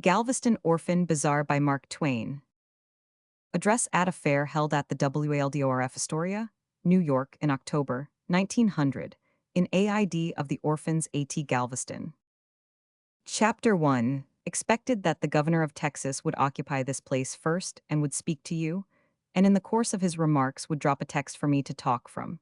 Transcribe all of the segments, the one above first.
Galveston Orphan Bazaar by Mark Twain. Address at a fair held at the WALDORF Astoria, New York in October 1900, in AID of the Orphans at Galveston. Chapter 1. Expected that the governor of Texas would occupy this place first and would speak to you, and in the course of his remarks would drop a text for me to talk from.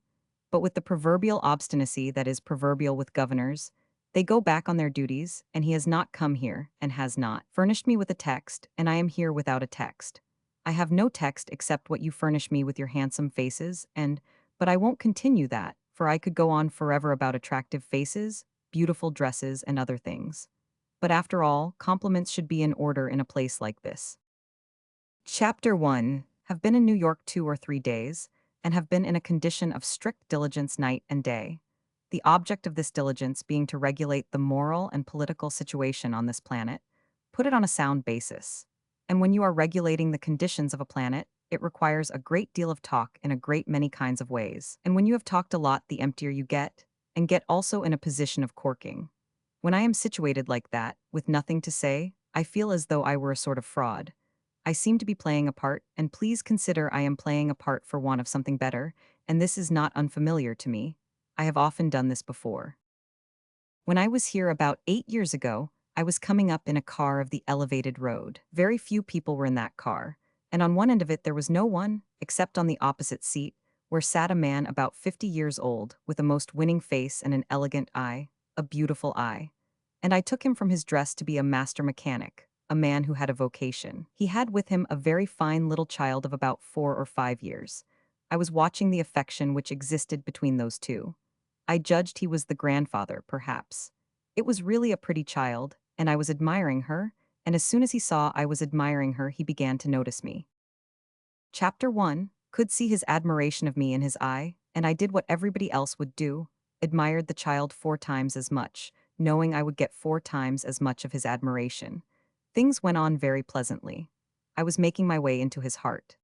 But with the proverbial obstinacy that is proverbial with governors, they go back on their duties, and he has not come here, and has not furnished me with a text, and I am here without a text. I have no text except what you furnish me with your handsome faces, but I won't continue that, for I could go on forever about attractive faces, beautiful dresses, and other things. But after all, compliments should be in order in a place like this. Chapter 1. Have been in New York 2 or 3 days, and have been in a condition of strict diligence night and day. The object of this diligence being to regulate the moral and political situation on this planet, put it on a sound basis. And when you are regulating the conditions of a planet, it requires a great deal of talk in a great many kinds of ways. And when you have talked a lot, the emptier you get, and get also in a position of corking. When I am situated like that, with nothing to say, I feel as though I were a sort of fraud. I seem to be playing a part, and please consider I am playing a part for want of something better, and this is not unfamiliar to me. I have often done this before. When I was here about 8 years ago, I was coming up in a car of the elevated road. Very few people were in that car, and on one end of it there was no one, except on the opposite seat, where sat a man about 50 years old, with a most winning face and an elegant eye, a beautiful eye. And I took him from his dress to be a master mechanic, a man who had a vocation. He had with him a very fine little child of about 4 or 5 years. I was watching the affection which existed between those two. I judged he was the grandfather, perhaps. It was really a pretty child, and I was admiring her, and as soon as he saw I was admiring her, he began to notice me. Chapter 1. Could see his admiration of me in his eye, and I did what everybody else would do, admired the child 4 times as much, knowing I would get 4 times as much of his admiration. Things went on very pleasantly. I was making my way into his heart.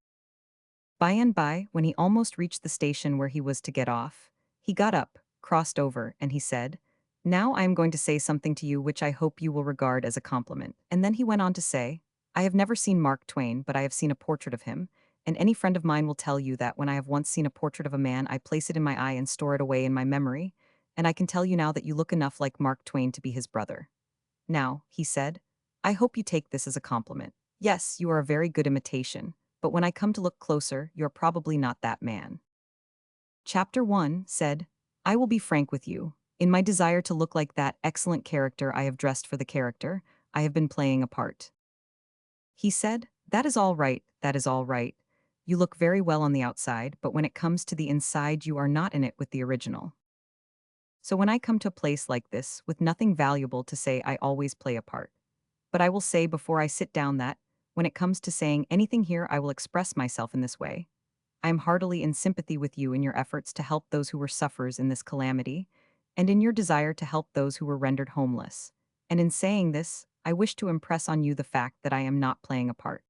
By and by, when he almost reached the station where he was to get off, he got up, crossed over, and he said, "Now I am going to say something to you which I hope you will regard as a compliment." And then he went on to say, "I have never seen Mark Twain, but I have seen a portrait of him, and any friend of mine will tell you that when I have once seen a portrait of a man, I place it in my eye and store it away in my memory, and I can tell you now that you look enough like Mark Twain to be his brother. Now," he said, "I hope you take this as a compliment. Yes, you are a very good imitation, but when I come to look closer, you are probably not that man." Chapter 1 said, "I will be frank with you. In my desire to look like that excellent character I have dressed for the character, I have been playing a part." He said, "That is all right, that is all right. You look very well on the outside, but when it comes to the inside you are not in it with the original. So when I come to a place like this, with nothing valuable to say, I always play a part. But I will say before I sit down that, when it comes to saying anything here, I will express myself in this way. I am heartily in sympathy with you in your efforts to help those who were sufferers in this calamity, and in your desire to help those who were rendered homeless. And in saying this, I wish to impress on you the fact that I am not playing a part.